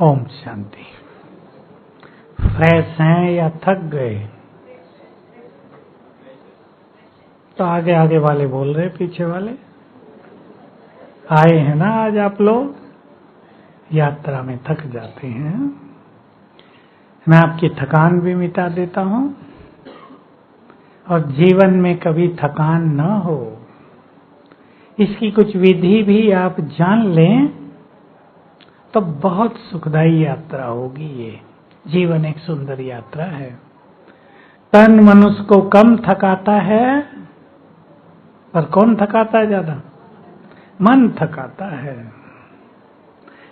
Om Shanti. Fresh हैं या थक गए? तो आगे आगे वाले बोल रहे, पीछे वाले आए हैं ना। आज आप लोग यात्रा में थक जाते हैं, मैं आपकी थकान भी मिटा देता हूं। और जीवन में कभी थकान न हो, इसकी कुछ विधि भी आप जान लें तो बहुत सुखदायी यात्रा होगी। ये जीवन एक सुंदर यात्रा है। तन मनुष्य को कम थकाता है, पर कौन थकाता है ज्यादा? मन थकाता है।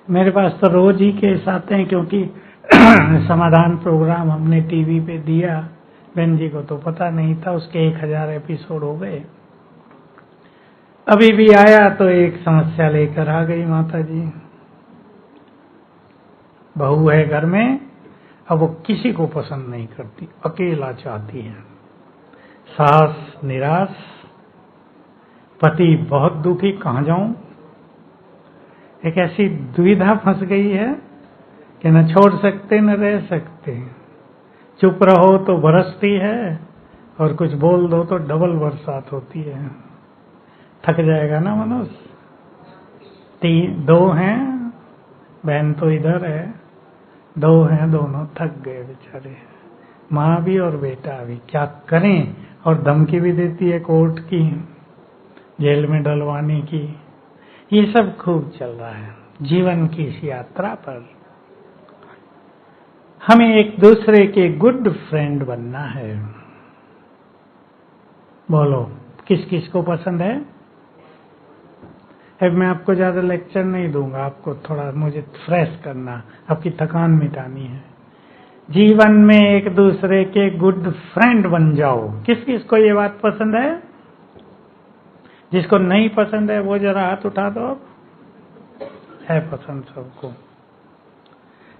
मेरे पास तो रोज ही केस आते हैं, क्योंकि समाधान प्रोग्राम हमने टीवी पे दिया। बहन जी को तो पता नहीं था, उसके 1000 एपिसोड हो गए। अभी भी आया तो एक समस्या लेकर आ गई माता जी। बहू है घर में, अब वो किसी को पसंद नहीं करती, अकेला चाहती है। सास निराश, पति बहुत दुखी, कहां जाऊं। एक ऐसी दुविधा फंस गई है कि न छोड़ सकते न रह सकते। चुप रहो तो बरसती है, और कुछ बोल दो तो डबल बरसात होती है। थक जाएगा ना मनुष्य। 2 हैं, बहन तो इधर है, 2 हैं, दोनों थक गए बेचारे, माँ भी और बेटा भी। क्या करें? और धमकी भी देती है कोर्ट की, जेल में डलवाने की। ये सब खूब चल रहा है जीवन की इस यात्रा पर। हमें एक दूसरे के गुड फ्रेंड बनना है। बोलो, किस किस को पसंद है? अब मैं आपको ज्यादा लेक्चर नहीं दूंगा, आपको थोड़ा मुझे फ्रेश करना, आपकी थकान मिटानी है। जीवन में एक दूसरे के गुड फ्रेंड बन जाओ। किस किस को ये बात पसंद है? जिसको नहीं पसंद है वो जरा हाथ उठा दो। है पसंद सबको।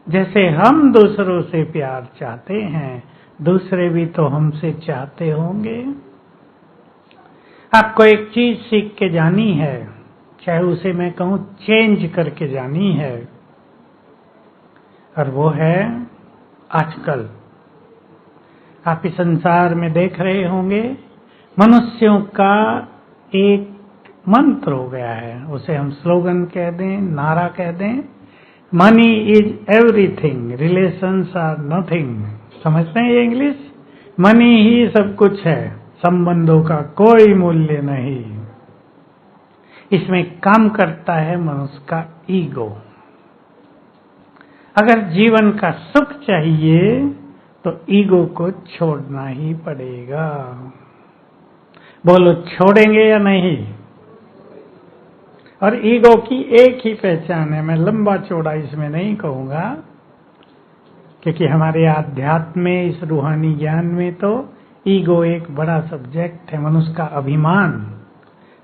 जैसे हम दूसरों से प्यार चाहते हैं, दूसरे भी तो हमसे चाहते होंगे। आपको एक चीज सीख के जानी है, चाहे उसे मैं कहूं चेंज करके जानी है, और वो है आजकल आप इस संसार में देख रहे होंगे, मनुष्यों का एक मंत्र हो गया है। उसे हम स्लोगन कह दें, नारा कह दें, money is everything, relations are nothing. समझते हैं ये इंग्लिश? मनी ही सब कुछ है, संबंधों का कोई मूल्य नहीं। इसमें काम करता है मनुष्य का ईगो। अगर जीवन का सुख चाहिए तो ईगो को छोड़ना ही पड़ेगा। बोलो, छोड़ेंगे या नहीं? और ईगो की एक ही पहचान है, मैं लंबा चौड़ा इसमें नहीं कहूंगा, क्योंकि हमारे आध्यात्म में, इस रूहानी ज्ञान में तो ईगो एक बड़ा सब्जेक्ट है। मनुष्य का अभिमान,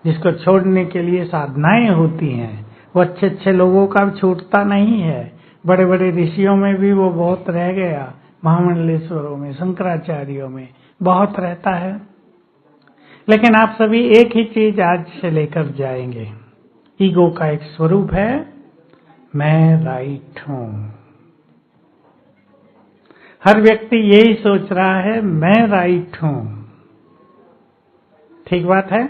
जिसको छोड़ने के लिए साधनाएं होती हैं, वो अच्छे अच्छे लोगों का छूटता नहीं है। बड़े बड़े ऋषियों में भी वो बहुत रह गया, महामंडलेश्वरों में, शंकराचार्यों में बहुत रहता है। लेकिन आप सभी एक ही चीज आज से लेकर जाएंगे। ईगो का एक स्वरूप है, मैं राइट हूं। हर व्यक्ति यही सोच रहा है, मैं राइट हूं। ठीक बात है?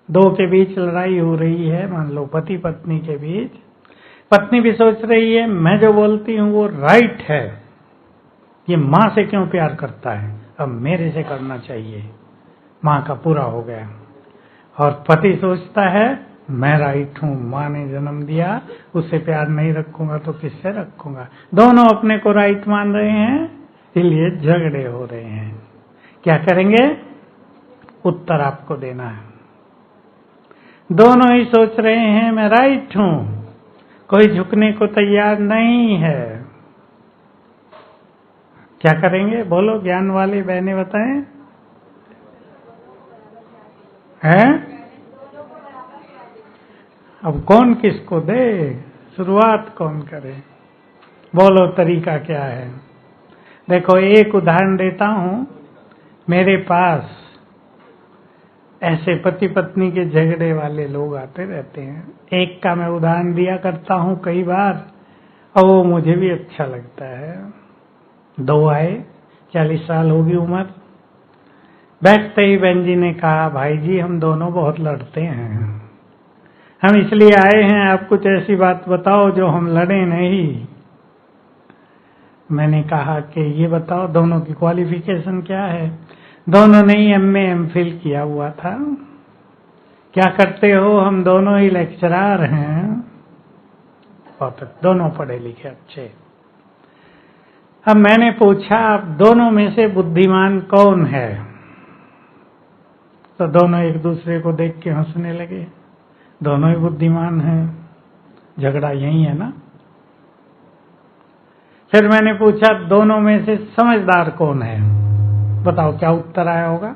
2 के बीच लड़ाई हो रही है, मान लो पति पत्नी के बीच। पत्नी भी सोच रही है, मैं जो बोलती हूं वो राइट है। ये माँ से क्यों प्यार करता है, अब मेरे से करना चाहिए, माँ का पूरा हो गया। और पति सोचता है, मैं राइट हूं, माँ ने जन्म दिया, उससे प्यार नहीं रखूंगा तो किससे रखूंगा। दोनों अपने को राइट मान रहे हैं, इसलिए झगड़े हो रहे हैं। क्या करेंगे? उत्तर आपको देना है। दोनों ही सोच रहे हैं मैं राइट हूं, कोई झुकने को तैयार नहीं है। क्या करेंगे? बोलो, ज्ञान वाले बहने बताएं। हैं? अब कौन किसको दे, शुरुआत कौन करे? बोलो, तरीका क्या है? देखो, एक उदाहरण देता हूं। मेरे पास ऐसे पति पत्नी के झगड़े वाले लोग आते रहते हैं। एक का मैं उदाहरण दिया करता हूं कई बार, और वो मुझे भी अच्छा लगता है। दो आए, 40 साल होगी उम्र। बैठते ही बहन जी ने कहा, भाई जी हम दोनों बहुत लड़ते हैं, हम इसलिए आए हैं, आप कुछ ऐसी बात बताओ जो हम लड़े नहीं। मैंने कहा कि ये बताओ दोनों की क्वालिफिकेशन क्या है। दोनों ने ही MA MPhil किया हुआ था। क्या करते हो? हम दोनों ही लेक्चरर हैं। बहुत दोनों पढ़े लिखे अच्छे। अब मैंने पूछा, आप दोनों में से बुद्धिमान कौन है? तो दोनों एक दूसरे को देख के हंसने लगे। दोनों ही बुद्धिमान हैं, झगड़ा यही है ना। फिर मैंने पूछा, दोनों में से समझदार कौन है? बताओ क्या उत्तर आया होगा?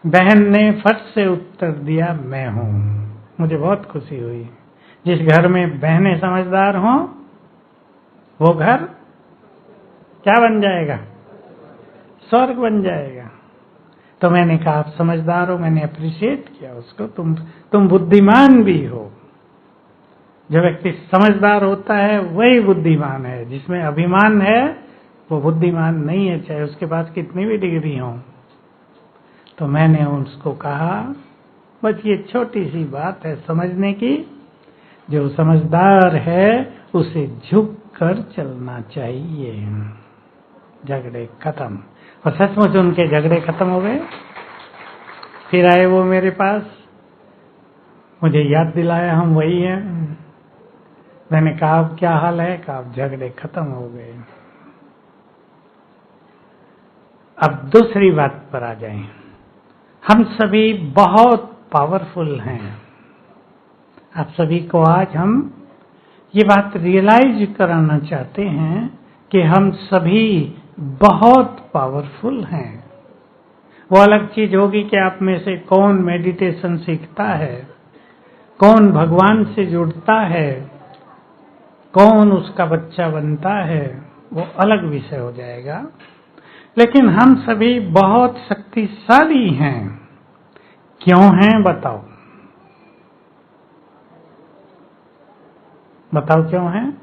बहन ने फट से उत्तर दिया, मैं हूं। मुझे बहुत खुशी हुई। जिस घर में बहनें समझदार हों वो घर क्या बन जाएगा? स्वर्ग बन जाएगा। तो मैंने कहा आप समझदार हो, मैंने अप्रिशिएट किया उसको, तुम बुद्धिमान भी हो। जो व्यक्ति समझदार होता है वही बुद्धिमान है। जिसमें अभिमान है वो बुद्धिमान नहीं है, चाहे उसके पास कितनी भी डिग्री हो। तो मैंने उसको कहा, बस ये छोटी सी बात है समझने की, जो समझदार है उसे झुक कर चलना चाहिए। झगड़े खत्म। और सचमुच उनके झगड़े खत्म हो गए। फिर आए वो मेरे पास, मुझे याद दिलाया हम वही हैं। मैंने कहा अब क्या हाल है? कहा अब झगड़े खत्म हो गए। अब दूसरी बात पर आ जाएं। हम सभी बहुत पावरफुल हैं। आप सभी को आज हम ये बात रियलाइज कराना चाहते हैं कि हम सभी बहुत पावरफुल हैं। वो अलग चीज होगी कि आप में से कौन मेडिटेशन सीखता है, कौन भगवान से जुड़ता है, कौन उसका बच्चा बनता है, वो अलग विषय हो जाएगा। लेकिन हम सभी बहुत शक्तिशाली हैं। क्यों हैं? बताओ बताओ क्यों हैं?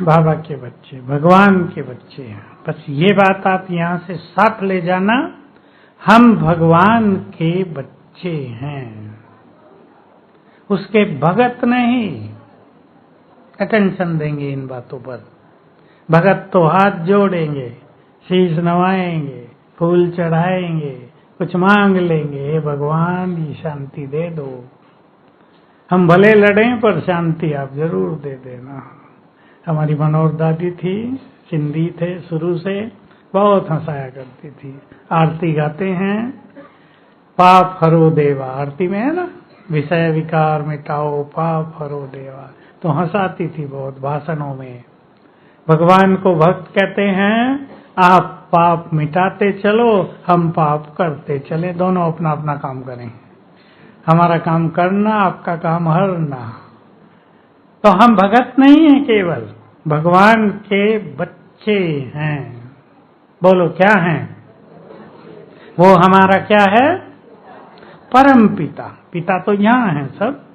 बाबा के बच्चे, भगवान के बच्चे हैं। बस ये बात आप यहां से साफ ले जाना, हम भगवान के बच्चे हैं, उसके भगत नहीं। अटेंशन देंगे इन बातों पर। भगत तो हाथ जोड़ेंगे, शीश नवाएंगे, फूल चढ़ाएंगे, कुछ मांग लेंगे, हे भगवान ये शांति दे दो। हम भले लड़ें पर शांति आप जरूर दे देना। हमारी मनोहर दादी थी, सिंधी थे, शुरू से बहुत हंसाया करती थी। आरती गाते हैं, पाप हरो देवा, आरती में है ना, विषय विकार मिटाओ पाप हरो देवा। तो हंसाती थी बहुत भाषणों में। भगवान को भक्त कहते हैं, आप पाप मिटाते चलो, हम पाप करते चले, दोनों अपना अपना काम करें। हमारा काम करना, आपका काम हरना। तो हम भगत नहीं हैं, केवल भगवान के बच्चे हैं। बोलो क्या हैं? वो हमारा क्या है? परम पिता। पिता तो यहाँ है सब,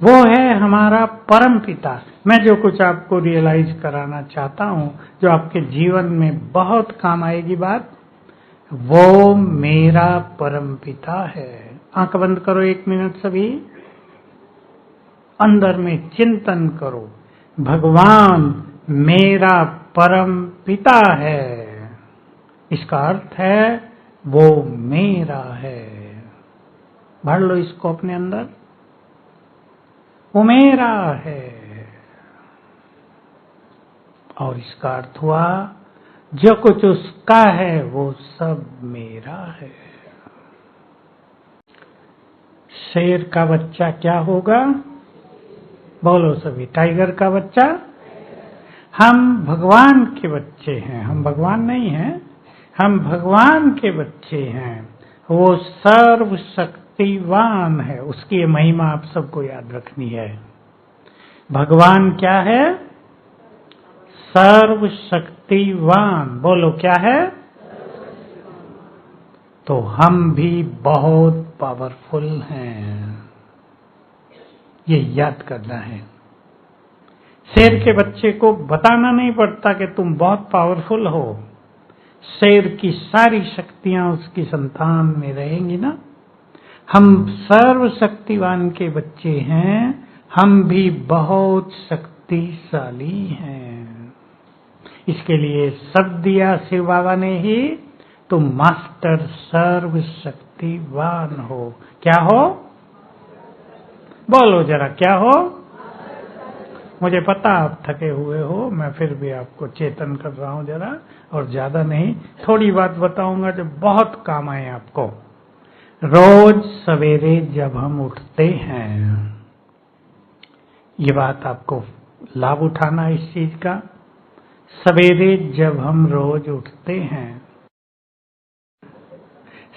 वो है हमारा परम पिता। मैं जो कुछ आपको रियलाइज कराना चाहता हूँ, जो आपके जीवन में बहुत काम आएगी बात, वो मेरा परम पिता है। आंख बंद करो 1 मिनट सभी, अंदर में चिंतन करो, भगवान मेरा परम पिता है। इसका अर्थ है वो मेरा है। भर लो इसको अपने अंदर, वो मेरा है। और इसका अर्थ हुआ जो कुछ उसका है वो सब मेरा है। शेर का बच्चा क्या होगा? बोलो सभी, टाइगर का बच्चा। हम भगवान के बच्चे हैं, हम भगवान नहीं हैं, हम भगवान के बच्चे हैं। वो सर्वशक्तिवान है, उसकी महिमा आप सबको याद रखनी है। भगवान क्या है? सर्वशक्तिवान। बोलो क्या है? तो हम भी बहुत पावरफुल हैं। ये याद करना है। शेर के बच्चे को बताना नहीं पड़ता कि तुम बहुत पावरफुल हो। शेर की सारी शक्तियां उसकी संतान में रहेंगी ना। हम सर्वशक्तिवान के बच्चे हैं, हम भी बहुत शक्तिशाली हैं। इसके लिए शब्द दिया शिव बाबा ने ही, तुम मास्टर सर्वशक्तिवान हो। क्या हो? बोलो जरा, क्या हो? मुझे पता आप थके हुए हो, मैं फिर भी आपको चेतन कर रहा हूं जरा, और ज्यादा नहीं, थोड़ी बात बताऊंगा जो बहुत काम आए आपको। रोज सवेरे जब हम उठते हैं, ये बात आपको लाभ उठाना है इस चीज का। सवेरे जब हम रोज उठते हैं,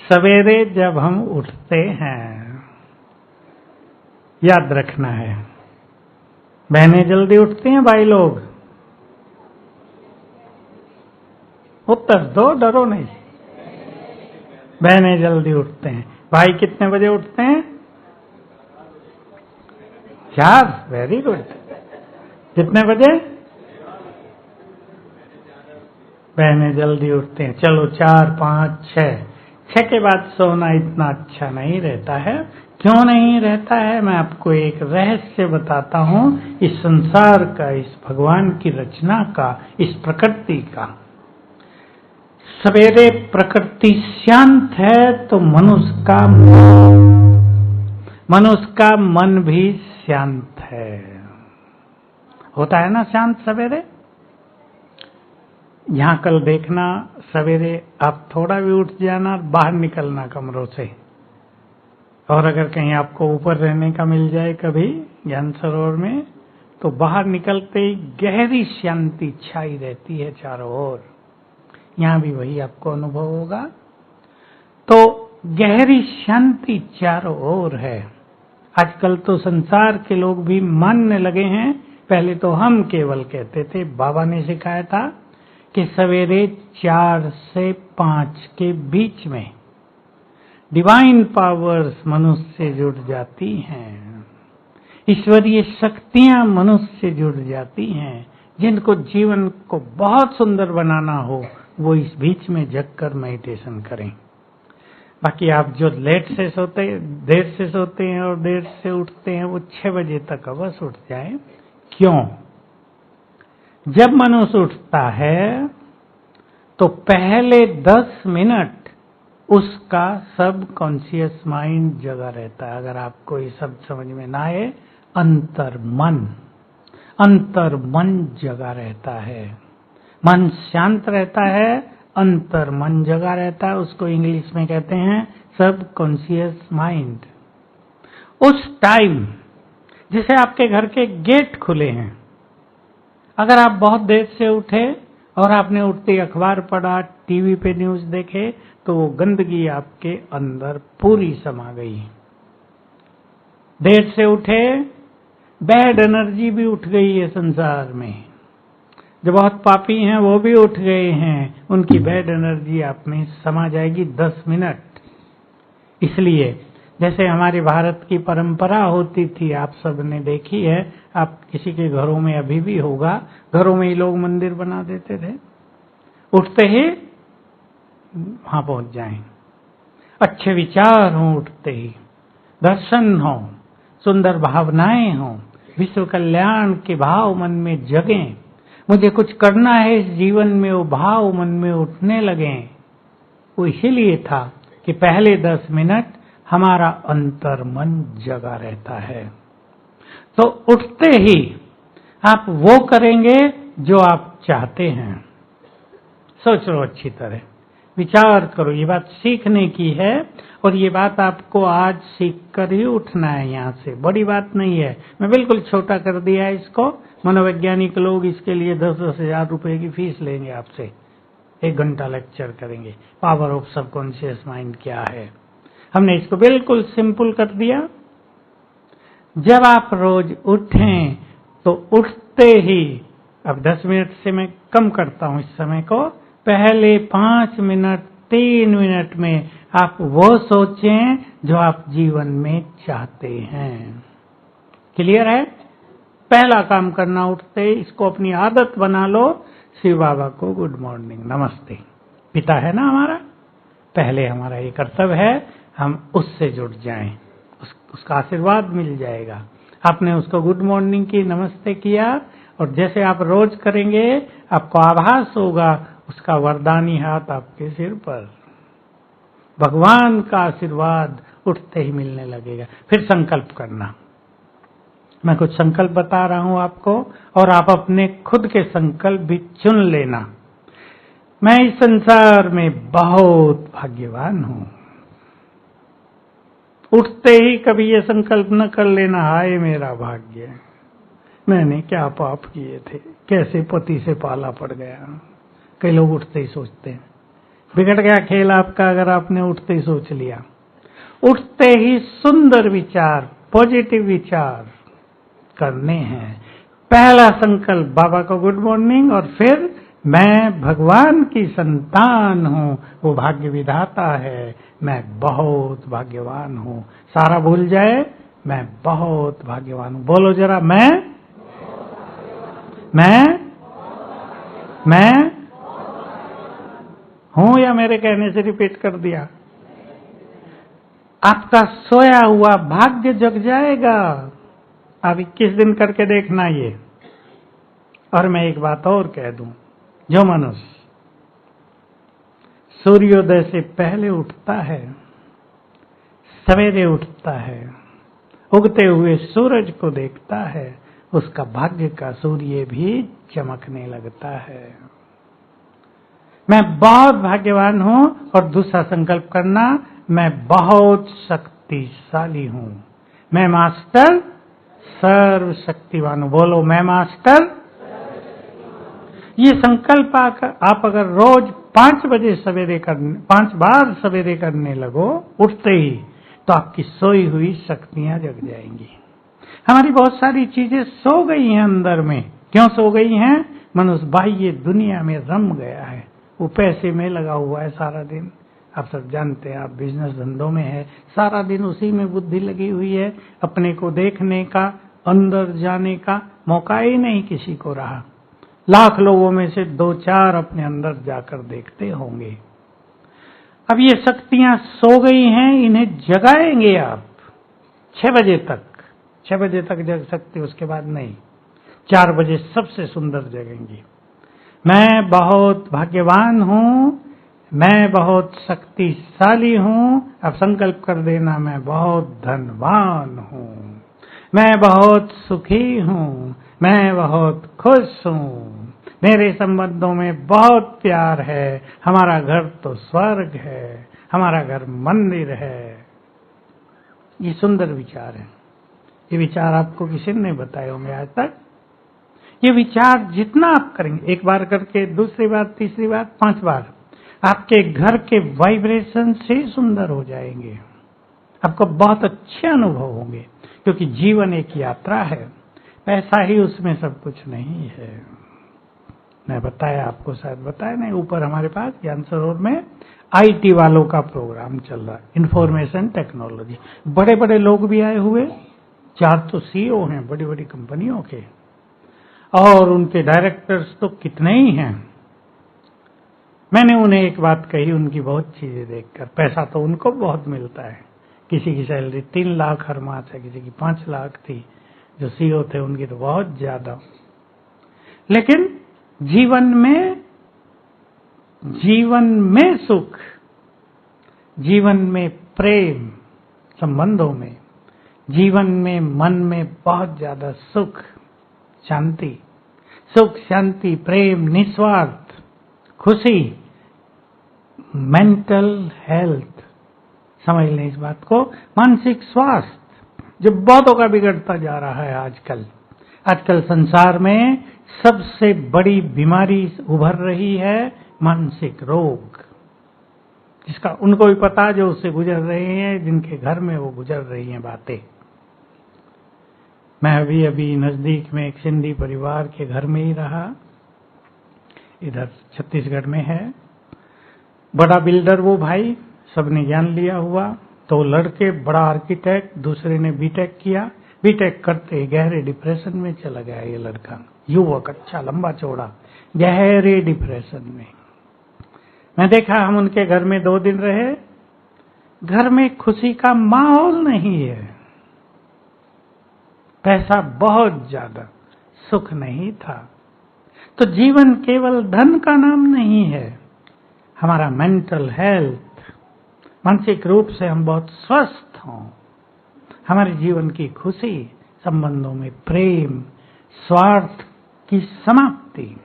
सवेरे जब हम उठते हैं, याद रखना है। बहनें जल्दी उठती हैं, भाई लोग उत्तर दो, डरो नहीं। बहनें जल्दी उठते हैं। भाई कितने बजे उठते हैं? 4। Very good. कितने बजे? बहनें जल्दी उठते हैं। चलो 4, 5, 6। 6 के बाद सोना इतना अच्छा नहीं रहता है। क्यों नहीं रहता है? मैं आपको एक रहस्य बताता हूं, इस संसार का, इस भगवान की रचना का, इस प्रकृति का। सवेरे प्रकृति शांत है तो मनुष्य का मन भी शांत है। होता है ना शांत सवेरे? यहां कल देखना, सवेरे आप थोड़ा भी उठ जाना, बाहर निकलना कमरों से, और अगर कहीं आपको ऊपर रहने का मिल जाए कभी ज्ञान सरोवर में, तो बाहर निकलते ही गहरी शांति छाई रहती है चारों ओर। यहां भी वही आपको अनुभव होगा। तो गहरी शांति चारों ओर है। आजकल तो संसार के लोग भी मानने लगे हैं, पहले तो हम केवल कहते थे। बाबा ने सिखाया था कि सवेरे 4 से 5 के बीच में डिवाइन पावर्स मनुष्य से जुड़ जाती हैं, ईश्वरीय शक्तियां मनुष्य से जुड़ जाती हैं। जिनको जीवन को बहुत सुंदर बनाना हो, वो इस बीच में जगकर मेडिटेशन करें। बाकी आप जो देर से सोते हैं और देर से उठते हैं, वो 6 बजे तक अवश्य उठ जाए। क्यों? जब मनुष्य उठता है तो पहले 10 मिनट उसका सब कॉन्शियस माइंड जगा रहता है। अगर आपको ये सब समझ में ना आए, अंतर मन जगा रहता है। मन शांत रहता है, अंतर मन जगा रहता है। उसको इंग्लिश में कहते हैं सब कॉन्शियस माइंड। उस टाइम जैसे आपके घर के गेट खुले हैं, अगर आप बहुत देर से उठे और आपने उठते अखबार पढ़ा, टीवी पे न्यूज देखे, तो वो गंदगी आपके अंदर पूरी समा गई। देर से उठे, बैड एनर्जी भी उठ गई है संसार में। जो बहुत पापी हैं वो भी उठ गए हैं, उनकी बैड एनर्जी आप में समा जाएगी 10 मिनट। इसलिए जैसे हमारे भारत की परंपरा होती थी, आप सब ने देखी है, आप किसी के घरों में अभी भी होगा, घरों में ही लोग मंदिर बना देते थे। उठते ही वहां पहुंच जाएं, अच्छे विचार हों, उठते ही दर्शन हो, सुंदर भावनाएं हों, विश्व कल्याण के भाव मन में जगें, मुझे कुछ करना है इस जीवन में, वो भाव मन में उठने लगे। वो इसीलिए था कि पहले 10 मिनट हमारा अंतर मन जगा रहता है। तो उठते ही आप वो करेंगे जो आप चाहते हैं। सोच लो अच्छी तरह, विचार करो। ये बात सीखने की है, और ये बात आपको आज सीख कर ही उठना है। यहाँ से बड़ी बात नहीं है, मैं बिल्कुल छोटा कर दिया है इसको। मनोवैज्ञानिक लोग इसके लिए 10-10 हजार रुपए की फीस लेंगे आपसे, 1 घंटा लेक्चर करेंगे, पावर ऑफ सबकॉन्शियस माइंड क्या है। हमने इसको बिल्कुल सिंपल कर दिया। जब आप रोज उठें तो उठते ही, अब 10 मिनट से मैं कम करता हूं इस समय को, पहले 5 मिनट 3 मिनट में आप वो सोचें जो आप जीवन में चाहते हैं। क्लियर है? पहला काम करना उठते ही, इसको अपनी आदत बना लो, शिव बाबा को गुड मॉर्निंग, नमस्ते। पिता है ना हमारा, पहले हमारा ये कर्तव्य है हम उससे जुड़ जाएं, उसका आशीर्वाद मिल जाएगा। आपने उसको गुड मॉर्निंग की, नमस्ते किया, और जैसे आप रोज करेंगे आपको आभास होगा उसका वरदानी हाथ आपके सिर पर, भगवान का आशीर्वाद उठते ही मिलने लगेगा। फिर संकल्प करना, मैं कुछ संकल्प बता रहा हूं आपको, और आप अपने खुद के संकल्प भी चुन लेना। मैं इस संसार में बहुत भाग्यवान हूं। उठते ही कभी ये संकल्प न कर लेना, हाय मेरा भाग्य, मैंने क्या पाप किए थे, कैसे पति से पाला पड़ गया। कई लोग उठते ही सोचते हैं, बिगड़ गया खेल आपका अगर आपने उठते ही सोच लिया। उठते ही सुंदर विचार, पॉजिटिव विचार करने हैं। पहला संकल्प बाबा को गुड मॉर्निंग, और फिर मैं भगवान की संतान हूं, वो भाग्य विधाता है, मैं बहुत भाग्यवान हूं। सारा भूल जाए, मैं बहुत भाग्यवान हूं। बोलो जरा, मैं हूं, या मेरे कहने से रिपीट कर दिया? आपका सोया हुआ भाग्य जग जाएगा। अब 21 दिन करके देखना ये। और मैं एक बात और कह दूं, जो मनुष्य सूर्योदय से पहले उठता है, सवेरे उठता है, उगते हुए सूरज को देखता है, उसका भाग्य का सूर्य भी चमकने लगता है। मैं बहुत भाग्यवान हूं। और दूसरा संकल्प करना, मैं बहुत शक्तिशाली हूं, मैं मास्टर सर्वशक्तिवान हूं। बोलो, मैं मास्टर। ये संकल्प आप अगर रोज 5 बार सवेरे करने लगो उठते ही, तो आपकी सोई हुई शक्तियां जग जाएंगी। हमारी बहुत सारी चीजें सो गई हैं अंदर में। क्यों सो गई हैं? मनुष्य बाह्य दुनिया में रम गया है, वो पैसे में लगा हुआ है सारा दिन। आप सब जानते हैं, आप बिजनेस धंधों में है, सारा दिन उसी में बुद्धि लगी हुई है। अपने को देखने का, अंदर जाने का मौका ही नहीं किसी को रहा। लाख लोगों में से 2-4 अपने अंदर जाकर देखते होंगे। अब ये शक्तियां सो गई हैं, इन्हें जगाएंगे आप 6 बजे तक। 6 बजे तक जग सकते, उसके बाद नहीं। 4 बजे सबसे सुंदर जगेंगी। मैं बहुत भाग्यवान हूं, मैं बहुत शक्तिशाली हूं। अब संकल्प कर देना, मैं बहुत धनवान हूं, मैं बहुत सुखी हूं, मैं बहुत खुश हूं, मेरे संबंधों में बहुत प्यार है, हमारा घर तो स्वर्ग है, हमारा घर मंदिर है। ये सुंदर विचार है। ये विचार आपको किसी ने बताए होंगे आज तक? ये विचार जितना आप करेंगे, एक बार करके, दूसरी बार, तीसरी बार, 5 बार, आपके घर के वाइब्रेशन से सुंदर हो जाएंगे। आपको बहुत अच्छे अनुभव होंगे, क्योंकि जीवन एक यात्रा है, पैसा ही उसमें सब कुछ नहीं है। मैं बताया आपको, शायद बताया नहीं, ऊपर हमारे पास ज्ञान सरोवर में आईटी वालों का प्रोग्राम चल रहा है, इंफॉर्मेशन टेक्नोलॉजी। बड़े बड़े लोग भी आए हुए, 4 तो सीईओ हैं बड़ी बड़ी कंपनियों के, और उनके डायरेक्टर्स तो कितने ही हैं। मैंने उन्हें एक बात कही, उनकी बहुत चीजें देखकर, पैसा तो उनको बहुत मिलता है, किसी की सैलरी 3 लाख हर माह है, किसी की 5 लाख थी, जो सीईओ थे उनकी तो बहुत ज्यादा। लेकिन जीवन में सुख, जीवन में प्रेम, संबंधों में, जीवन में, मन में बहुत ज्यादा सुख शांति, सुख शांति प्रेम, निस्वार्थ खुशी, मेंटल हेल्थ, समझ लें इस बात को, मानसिक स्वास्थ्य जो बहुतों का बिगड़ता जा रहा है आजकल। आजकल संसार में सबसे बड़ी बीमारी उभर रही है मानसिक रोग, जिसका उनको भी पता, जो उससे गुजर रहे हैं, जिनके घर में वो गुजर रही हैं बातें। मैं अभी नजदीक में एक सिंधी परिवार के घर में ही रहा, इधर छत्तीसगढ़ में है। बड़ा बिल्डर वो भाई, सबने ज्ञान लिया हुआ। तो लड़के बड़ा आर्किटेक्ट, दूसरे ने बीटेक किया, बीटेक करते गहरे डिप्रेशन में चला गया ये लड़का, युवक, अच्छा लंबा चौड़ा, गहरे डिप्रेशन में। मैं देखा, हम उनके घर में 2 दिन रहे, घर में खुशी का माहौल नहीं है, पैसा बहुत ज्यादा, सुख नहीं था। तो जीवन केवल धन का नाम नहीं है, हमारा मेंटल हेल्थ, मानसिक रूप से हम बहुत स्वस्थ हों, हमारे जीवन की खुशी, संबंधों में प्रेम, स्वार्थ की समाप्ति,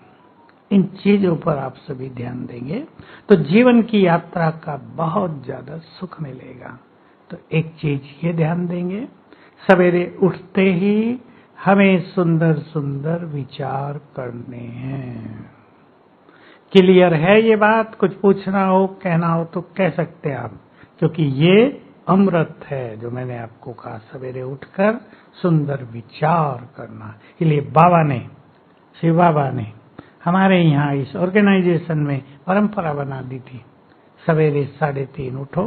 इन चीजों पर आप सभी ध्यान देंगे तो जीवन की यात्रा का बहुत ज्यादा सुख मिलेगा। तो एक चीज ये ध्यान देंगे, सवेरे उठते ही हमें सुंदर सुंदर विचार करने हैं। क्लियर है ये बात? कुछ पूछना हो, कहना हो तो कह सकते हैं आप, क्योंकि ये अमृत है जो मैंने आपको कहा, सवेरे उठकर सुंदर विचार करना। इसलिए बाबा ने, शिव बाबा ने हमारे यहाँ इस ऑर्गेनाइजेशन में परंपरा बना दी थी, सवेरे 3:30 उठो।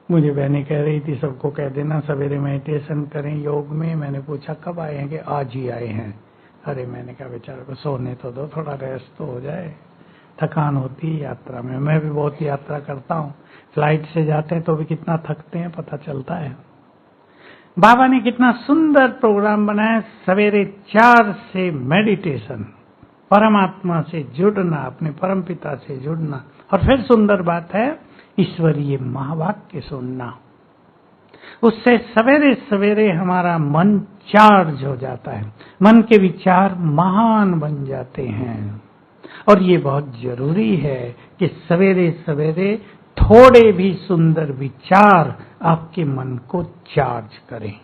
मुझे बहनें कह रही थी सबको कह देना सवेरे मेडिटेशन करें योग में। मैंने पूछा कब आए हैं, कि आज ही आए हैं। अरे मैंने कहा बेचारे को सोने तो दो, थोड़ा रेस्ट तो हो जाए, थकान होती है यात्रा में। मैं भी बहुत यात्रा करता हूँ, फ्लाइट से जाते हैं तो भी कितना थकते हैं पता चलता है। बाबा ने कितना सुंदर प्रोग्राम बनाया, सवेरे 4 से मेडिटेशन, परमात्मा से जुड़ना, अपने परमपिता से जुड़ना, और फिर सुंदर बात है ईश्वरीय महावाक्य सुनना। उससे सवेरे सवेरे हमारा मन चार्ज हो जाता है, मन के विचार महान बन जाते हैं। और ये बहुत जरूरी है कि सवेरे सवेरे थोड़े भी सुंदर विचार आपके मन को चार्ज करें।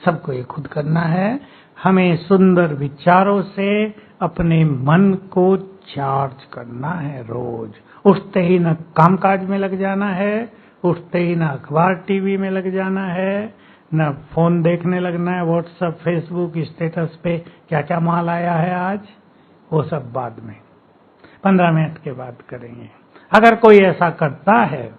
सबको ये खुद करना है, हमें सुंदर विचारों से अपने मन को चार्ज करना है। रोज उठते ही न कामकाज में लग जाना है, उठते ही न अखबार टीवी में लग जाना है, न फोन देखने लगना है, व्हाट्सएप फेसबुक स्टेटस पे क्या क्या माल आया है आज, वो सब बाद में 15 मिनट के बाद करेंगे। अगर कोई ऐसा करता है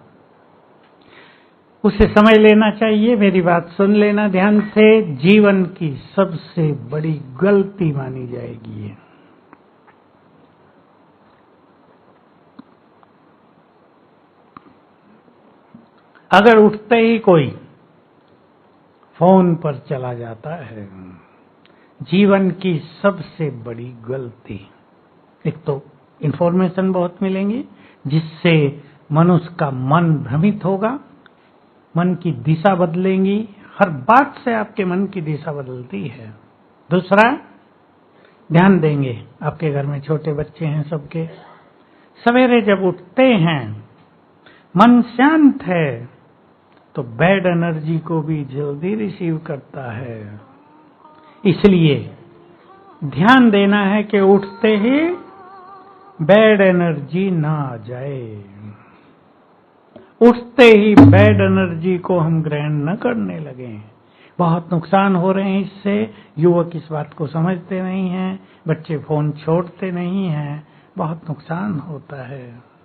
उसे समझ लेना चाहिए, मेरी बात सुन लेना ध्यान से, जीवन की सबसे बड़ी गलती मानी जाएगी ये। अगर उठते ही कोई फोन पर चला जाता है, जीवन की सबसे बड़ी गलती। एक तो इंफॉर्मेशन बहुत मिलेंगी जिससे मनुष्य का मन भ्रमित होगा, मन की दिशा बदलेंगी, हर बात से आपके मन की दिशा बदलती है। दूसरा, ध्यान देंगे, आपके घर में छोटे बच्चे हैं सबके, सवेरे जब उठते हैं मन शांत है तो बैड एनर्जी को भी जल्दी रिसीव करता है। इसलिए ध्यान देना है कि उठते ही बैड एनर्जी ना आ जाए, उठते ही बैड एनर्जी को हम ग्रहण न करने लगे। बहुत नुकसान हो रहे हैं इससे, युवक इस बात को समझते नहीं हैं, बच्चे फोन छोड़ते नहीं हैं, बहुत नुकसान होता है।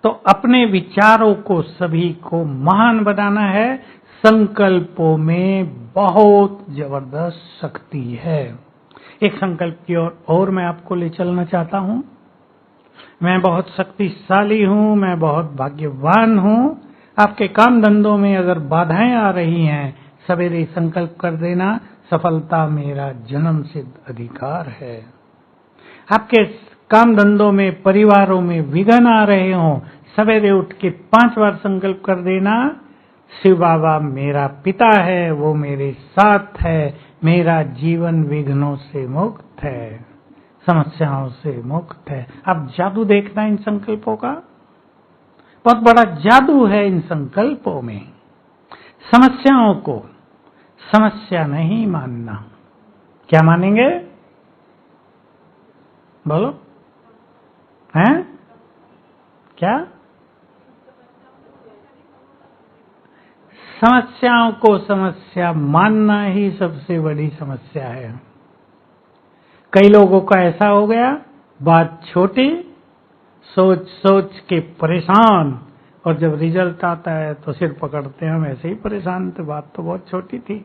तो अपने विचारों को सभी को महान बनाना है। संकल्पों में बहुत जबरदस्त शक्ति है। एक संकल्प की ओर और मैं आपको ले चलना चाहता हूं। मैं बहुत शक्तिशाली हूं, मैं बहुत भाग्यवान हूं। आपके काम धंधों में अगर बाधाएं आ रही हैं, सवेरे संकल्प कर देना, सफलता मेरा जन्म सिद्ध अधिकार है। आपके काम धंधों में, परिवारों में विघ्न आ रहे हों, सवेरे उठ के 5 बार संकल्प कर देना, शिव बाबा मेरा पिता है, वो मेरे साथ है, मेरा जीवन विघ्नों से मुक्त है, समस्याओं से मुक्त है। अब जादू देखना इन संकल्पों का, बहुत बड़ा जादू है इन संकल्पों में। समस्याओं को समस्या नहीं मानना। क्या मानेंगे? बोलो, हैं? क्या? समस्याओं को समस्या मानना ही सबसे बड़ी समस्या है। कई लोगों का ऐसा हो गया, बात छोटी, सोच सोच के परेशान, और जब रिजल्ट आता है तो सिर पकड़ते हैं हम, ऐसे ही परेशान थे, बात तो बहुत छोटी थी।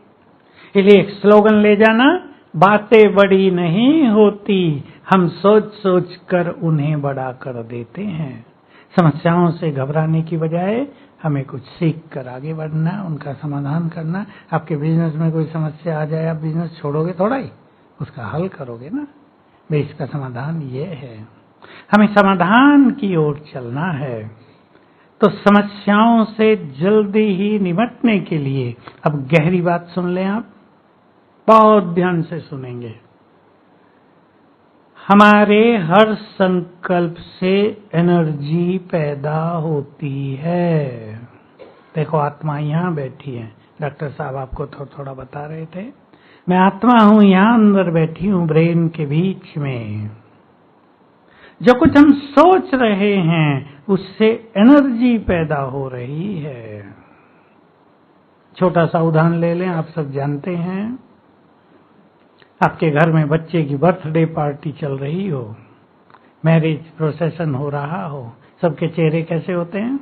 इसलिए एक स्लोगन ले जाना, बातें बड़ी नहीं होती, हम सोच सोच कर उन्हें बड़ा कर देते हैं। समस्याओं से घबराने की बजाय हमें कुछ सीख कर आगे बढ़ना, उनका समाधान करना। आपके बिजनेस में कोई समस्या आ जाए, आप बिजनेस छोड़ोगे थोड़ा ही, उसका हल करोगे ना। भाई इसका समाधान ये है, हमें समाधान की ओर चलना है। तो समस्याओं से जल्दी ही निपटने के लिए अब गहरी बात सुन लें, आप बहुत ध्यान से सुनेंगे। हमारे हर संकल्प से एनर्जी पैदा होती है। देखो आत्मा यहां बैठी है, डॉक्टर साहब आपको थोड़ा थोड़ा बता रहे थे। मैं आत्मा हूं, यहां अंदर बैठी हूं ब्रेन के बीच में। जो कुछ हम सोच रहे हैं उससे एनर्जी पैदा हो रही है। छोटा सा उदाहरण ले लें, आप सब जानते हैं, आपके घर में बच्चे की बर्थडे पार्टी चल रही हो, मैरिज प्रोसेशन हो रहा हो, सबके चेहरे कैसे होते हैं?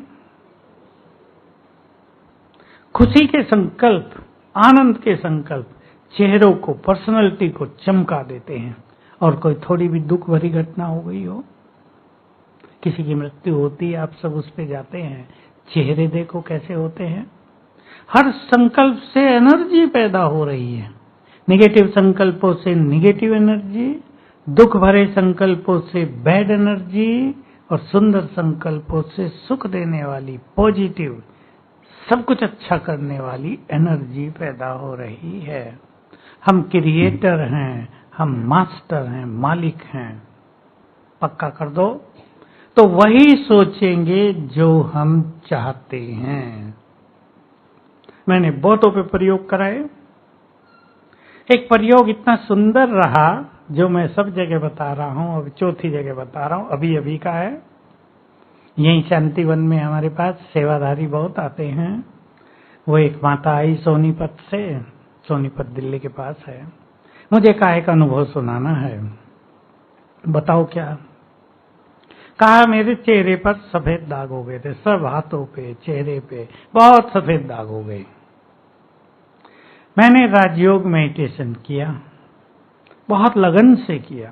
खुशी के संकल्प, आनंद के संकल्प चेहरों को, पर्सनालिटी को चमका देते हैं। और कोई थोड़ी भी दुख भरी घटना हो गई हो, किसी की मृत्यु होती है, आप सब उस पे जाते हैं, चेहरे देखो कैसे होते हैं। हर संकल्प से एनर्जी पैदा हो रही है। नेगेटिव संकल्पों से नेगेटिव एनर्जी, दुख भरे संकल्पों से बैड एनर्जी, और सुंदर संकल्पों से सुख देने वाली पॉजिटिव, सब कुछ अच्छा करने वाली एनर्जी पैदा हो रही है। हम क्रिएटर हैं, हम मास्टर हैं, मालिक हैं। पक्का कर दो तो वही सोचेंगे जो हम चाहते हैं। मैंने बहुतों पे प्रयोग कराए। एक प्रयोग इतना सुंदर रहा जो मैं सब जगह बता रहा हूं, अब चौथी जगह बता रहा हूं, अभी अभी का है। यहीं शांतिवन में हमारे पास सेवाधारी बहुत आते हैं। वो एक माता आई सोनीपत से, सोनीपत दिल्ली के पास है। मुझे का एक अनुभव सुनाना है। बताओ क्या? कहा मेरे चेहरे पर सफेद दाग हो गए थे, सब हाथों पे, चेहरे पे बहुत सफेद दाग हो गए। मैंने राजयोग मेडिटेशन किया, बहुत लगन से किया।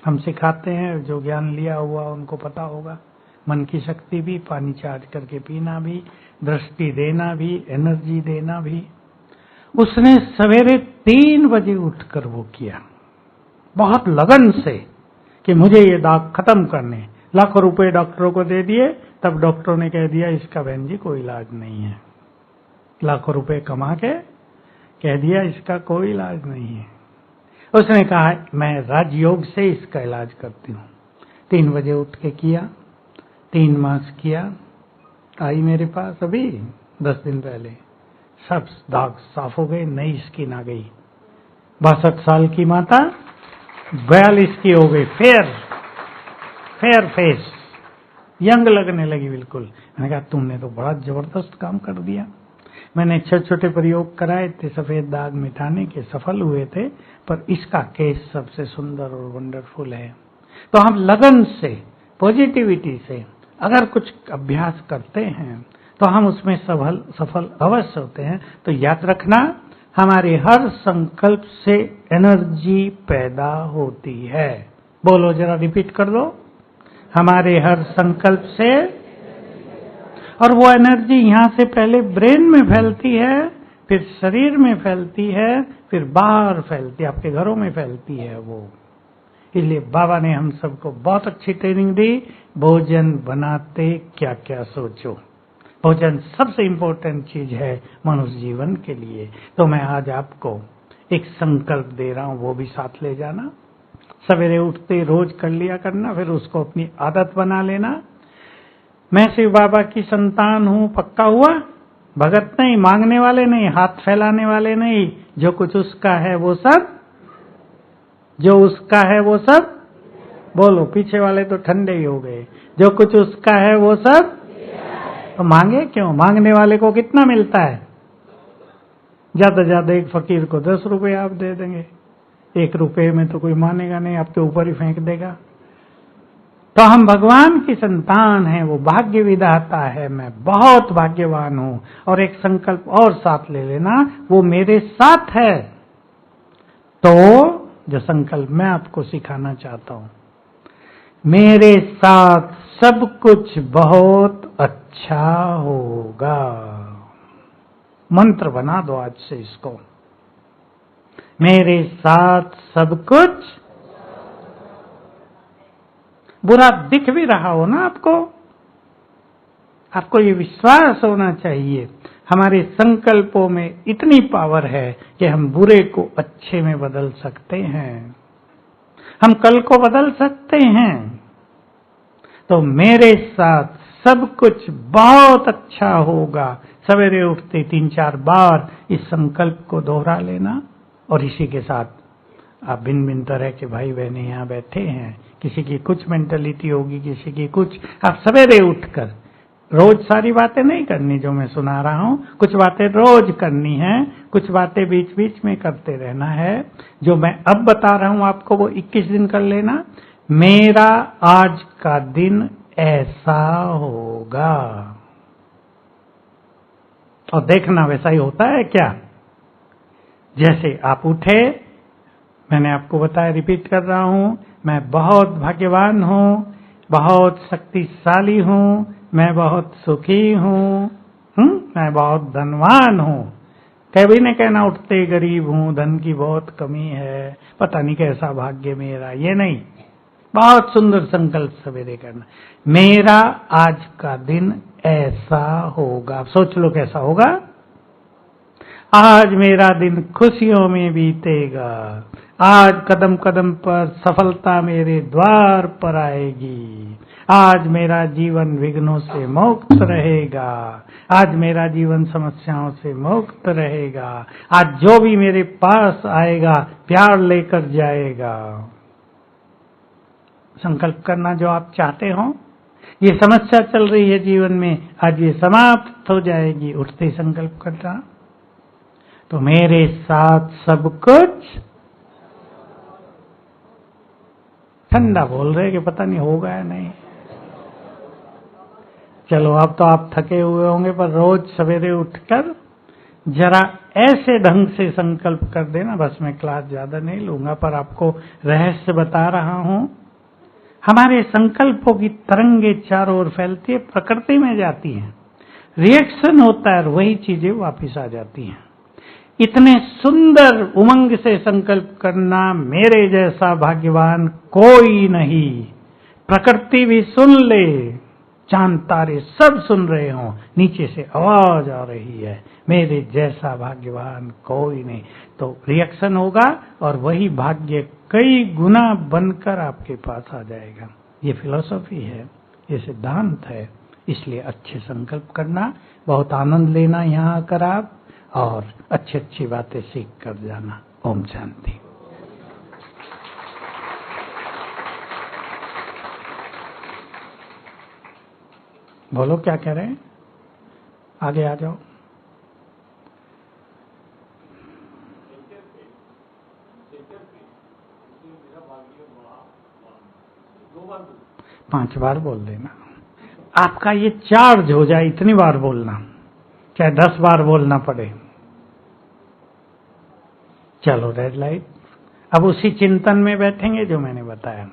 हम सिखाते हैं, जो ज्ञान लिया हुआ उनको पता होगा। मन की शक्ति भी, पानी चार्ज करके पीना भी, दृष्टि देना भी, एनर्जी देना भी। उसने सवेरे 3 बजे उठकर वो किया, बहुत लगन से, कि मुझे ये दाग खत्म करने। लाखों रुपए डॉक्टरों को दे दिए, तब डॉक्टरों ने कह दिया इसका बहन जी कोई इलाज नहीं है। लाखों रुपए कमा के कह दिया इसका कोई इलाज नहीं है। उसने कहा मैं राजयोग से इसका इलाज करती हूँ। 3 बजे उठ के किया, 3 मास किया। आई मेरे पास अभी 10 दिन पहले, सब दाग साफ हो गए, नई स्किन आ गई। 62 साल की माता 42 की हो गई, फेयर फेस, यंग लगने लगी बिल्कुल। मैंने कहा तुमने तो बड़ा जबरदस्त काम कर दिया। मैंने छोटे छोटे प्रयोग कराए थे सफेद दाग मिटाने के, सफल हुए थे, पर इसका केस सबसे सुंदर और वंडरफुल है। तो हम लगन से, पॉजिटिविटी से अगर कुछ अभ्यास करते हैं तो हम उसमें सफल अवश्य होते हैं। तो याद रखना, हमारे हर संकल्प से एनर्जी पैदा होती है। बोलो जरा, रिपीट कर दो, हमारे हर संकल्प से। और वो एनर्जी यहां से पहले ब्रेन में फैलती है, फिर शरीर में फैलती है, फिर बाहर फैलती है, आपके घरों में फैलती है वो। इसलिए बाबा ने हम सबको बहुत अच्छी ट्रेनिंग दी, भोजन बनाते क्या क्या सोचो। भोजन सबसे इंपॉर्टेंट चीज है मनुष्य जीवन के लिए। तो मैं आज आपको एक संकल्प दे रहा हूं, वो भी साथ ले जाना। सवेरे उठते रोज कर लिया करना, फिर उसको अपनी आदत बना लेना। मैं शिव बाबा की संतान हूं, पक्का हुआ? भगत नहीं, मांगने वाले नहीं, हाथ फैलाने वाले नहीं। जो कुछ उसका है वो सब, जो उसका है वो सब, बोलो, पीछे वाले तो ठंडे ही हो गए। जो कुछ उसका है वो सब, तो मांगे क्यों? मांगने वाले को कितना मिलता है? ज्यादा ज्यादा एक फकीर को 10 रुपए आप दे देंगे। 1 रुपए में तो कोई मानेगा नहीं, आपके ऊपर ही फेंक देगा। तो हम भगवान की संतान हैं, वो भाग्य विधाता है, मैं बहुत भाग्यवान हूं। और एक संकल्प और साथ ले लेना, वो मेरे साथ है। तो जो संकल्प मैं आपको सिखाना चाहता हूं, मेरे साथ सब कुछ बहुत अच्छा होगा। मंत्र बना दो आज से इसको, मेरे साथ सब कुछ। बुरा दिख भी रहा हो ना आपको ये विश्वास होना चाहिए, हमारे संकल्पों में इतनी पावर है कि हम बुरे को अच्छे में बदल सकते हैं, हम कल को बदल सकते हैं। तो मेरे साथ सब कुछ बहुत अच्छा होगा। सवेरे उठते 3-4 बार इस संकल्प को दोहरा लेना। और इसी के साथ आप भिन्न भिन्न तरह के भाई बहने यहाँ बैठे हैं, किसी की कुछ मेंटलिटी होगी, किसी की कुछ। आप सवेरे उठकर, रोज सारी बातें नहीं करनी जो मैं सुना रहा हूं, कुछ बातें रोज करनी है, कुछ बातें बीच बीच में करते रहना है। जो मैं अब बता रहा हूं आपको वो 21 दिन कर लेना। मेरा आज का दिन ऐसा होगा, और देखना वैसा ही होता है क्या। जैसे आप उठे, मैंने आपको बताया, रिपीट कर रहा हूं, मैं बहुत भाग्यवान हूं, बहुत शक्तिशाली हूं, मैं बहुत सुखी हूं, मैं बहुत धनवान हूं। कभी न कहना उठते गरीब हूं, धन की बहुत कमी है, पता नहीं कैसा भाग्य मेरा, ये नहीं। बहुत सुंदर संकल्प सवेरे करना, मेरा आज का दिन ऐसा होगा। सोच लो कैसा होगा। आज मेरा दिन खुशियों में बीतेगा, आज कदम कदम पर सफलता मेरे द्वार पर आएगी, आज मेरा जीवन विघ्नों से मुक्त रहेगा, आज मेरा जीवन समस्याओं से मुक्त रहेगा, आज जो भी मेरे पास आएगा प्यार लेकर जाएगा। संकल्प करना जो आप चाहते हो। ये समस्या चल रही है जीवन में, आज ये समाप्त हो जाएगी, उठते संकल्प करना। तो मेरे साथ सब कुछ। ठंडा बोल रहे कि पता नहीं होगा या नहीं। चलो अब तो आप थके हुए होंगे, पर रोज सवेरे उठकर जरा ऐसे ढंग से संकल्प कर देना। बस मैं क्लास ज्यादा नहीं लूंगा, पर आपको रहस्य बता रहा हूं। हमारे संकल्पों की तरंगे चारों ओर फैलती है, प्रकृति में जाती हैं, रिएक्शन होता है और वही चीजें वापिस आ जाती हैं। इतने सुंदर उमंग से संकल्प करना, मेरे जैसा भाग्यवान कोई नहीं। प्रकृति भी सुन ले, चांद तारे सब सुन रहे हो, नीचे से आवाज आ रही है, मेरे जैसा भाग्यवान कोई नहीं। तो रिएक्शन होगा और वही भाग्य कई गुना बनकर आपके पास आ जाएगा। ये फिलॉसफी है, ये सिद्धांत है। इसलिए अच्छे संकल्प करना, बहुत आनंद लेना यहाँ आकर आप, और अच्छी अच्छी बातें सीख कर जाना। ओम शांति। बोलो क्या कह रहे हैं, आगे आ जाओ। पांच बार बोल देना, आपका ये चार्ज हो जाए, इतनी बार बोलना, चाहे 10 बार बोलना पड़े। चलो रेड लाइट। अब उसी चिंतन में बैठेंगे जो मैंने बताया।